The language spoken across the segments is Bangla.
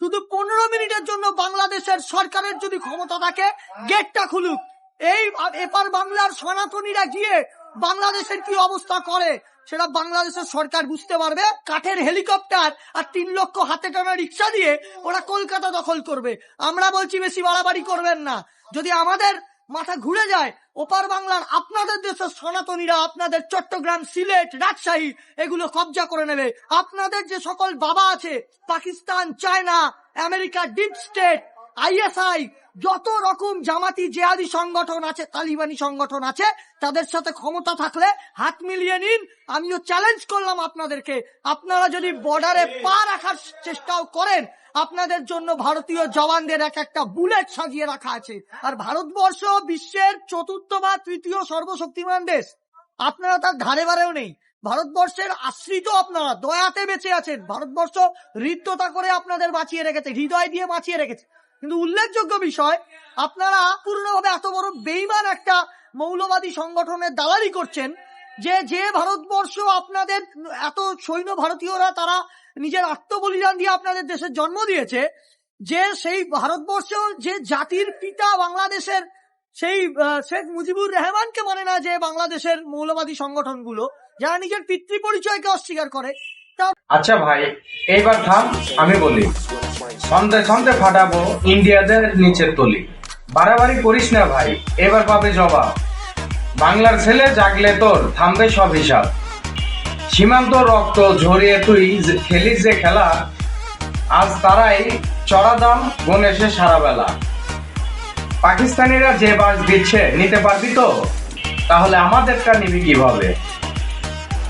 শুধু 15 মিনিটের জন্য বাংলাদেশের সরকারের যদি ক্ষমতা থাকে গেটটা খুলুক। এই এপার বাংলার সনাতনীরা গিয়ে বাংলাদেশের কি অবস্থা করে সেটা বাংলাদেশের সরকার বুঝতে পারবে। কাঠের হেলিকপ্টার আর 3 লক্ষ হাতে টানা রিক্সা দিয়ে ওরা কলকাতা দখল করবে। আমরা বলছি বেশি বাড়াবাড়ি করবেন না। যদি আমাদের মাথা ঘুরে যায়, ওপার বাংলার আপনাদের দেশের সনাতনীরা আপনাদের চট্টগ্রাম, সিলেট, রাজশাহী এগুলো কবজা করে নেবে। আপনাদের যে সকল বাবা আছে Pakistan, China, America, deep state, ISI, যত রকম জামাতি জেহাদি সংগঠন আছে, তালিবানি সংগঠন আছে, তাদের সাথে ক্ষমতা থাকলে হাত মিলিয়ে নিন। আমিও চ্যালেঞ্জ করলাম আপনাদেরকে, আপনারা যদি বর্ডারে পা রাখার চেষ্টাও করেন, আপনাদের জন্য ভারতীয় জওয়ানদের একটা বুলেট সাজিয়ে রাখা আছে। আর ভারতবর্ষ বিশ্বের 4র্থ বা 3য় সর্বশক্তিমান দেশ, আপনারা তার ধারে বারেও নেই। ভারতবর্ষের আশ্রিত আপনারা দয়াতে বেঁচে আছেন। ভারতবর্ষ হৃদ্যতা করে আপনাদের বাঁচিয়ে রেখেছে, হৃদয় দিয়ে বাঁচিয়ে রেখেছে। কিন্তু উল্লেখযোগ্য বিষয়, আপনারা পূর্ণভাবে এত বড় বেঈমান একটা মৌলবাদী সংগঠনের দালালি করছেন যে ভারতবর্ষ আপনাদের এত সৈন্য ভারতীয়রা তারা নিজের আত্মবলিদান দিয়ে আপনাদের দেশের জন্ম দিয়েছে, যে সেই ভারতবর্ষ যে জাতির পিতা বাংলাদেশের সেই শেখ মুজিবুর রহমানকে মানে না, যে বাংলাদেশের মৌলবাদী সংগঠনগুলো যারা নিজের পিতৃ পরিচয়কে অস্বীকার করে। আচ্ছা ভাই, এইবার থাম, আমি বলি। সন্ধে সন্ধে ফাটাবো ইন্ডিয়াদের নিচের তলি। বাড়াবাড়ি করিস না ভাই, এবার পাবে জবাব। বাংলার ছেলে জাগলে তোর থামবে সব হিসাব। সীমান্ত রক্ত ঝরিয়ে তুই খেলিস যে খেলা, আজ তারাই চড়া দাম গণেশে সারা বেলা। পাকিস্তানিরা যে বাস দিচ্ছে নিতে পারবি তো? তাহলে আমাদেরটা নিবি কিভাবে?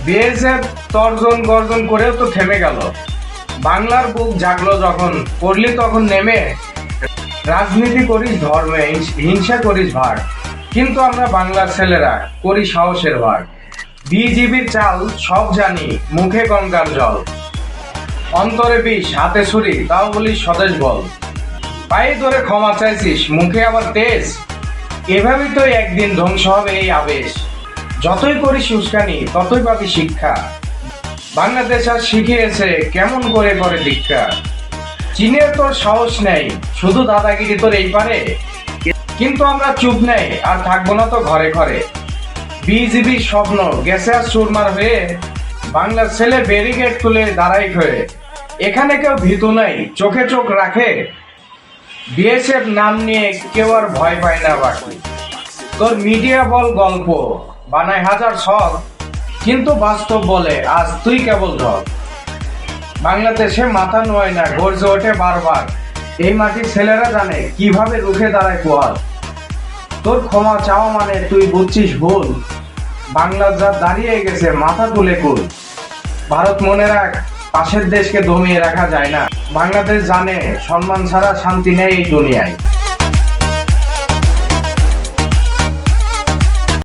বিএসএফ তর্জন গর্জন করেও তো থেমে গেল। বাংলার বুক জাগলো যখন, পড়লি তখন নেমে। রাজনীতি করিস ধর্মে, হিংসা করিস ভাগ, কিন্তু আমরা বাংলার ছেলেরা করি সাহসের ভাগ। বিজিবির চাল সব জানি, মুখে গঙ্গার জল, অন্তরে বিষ হাতে ছুরি, তাও বলিস স্বদেশ বল। পায়ে ধরে ক্ষমা চাইছিস, মুখে আবার তেজ, এভাবেই তো একদিন ধ্বংস হবে এই আবেশ। যতই করিস উস্কানি ততই পাবি শিক্ষা, বাংলাদেশ আর শিখিয়েছে কেমন করে করে দীক্ষা। চীনের তোর সাহস নেই, শুধু দাদাগিরি তোর এই পারে, কিন্তু আমরা চুপ নেই আর থাকবো না তো ঘরে ঘরে। বিজিবির স্বপ্ন গেছে আর চুরমার হয়ে, বাংলার ছেলে ব্যারিকেড তুলে দাঁড়াই হয়ে। এখানে কেউ ভীতু নাই, চোখে চোখ রাখে, বিএসএফ নাম নিয়ে কেউ আর ভয় পায় না বাকি। তোর মিডিয়া বল গল্প বানায় হাজার শখ, কিন্তু বাস্তব বলে আজ তুই কেবল ঢক। বাংলাদেশে মাথা নোয় না, গর্জে ওঠে বারবার, এই মাটির ছেলেরা জানে কিভাবে রুখে দাঁড়ায় পোয়াল। তোর ক্ষমা চাওয়া মানে তুই বুঝছিস ভুল, বাংলা যা দাঁড়িয়ে গেছে মাথা তুলে কুল। ভারত মনে রাখ, পাশের দেশকে দমিয়ে রাখা যায় না। বাংলাদেশ জানে সম্মান ছাড়া শান্তি নেই এই দুনিয়ায়।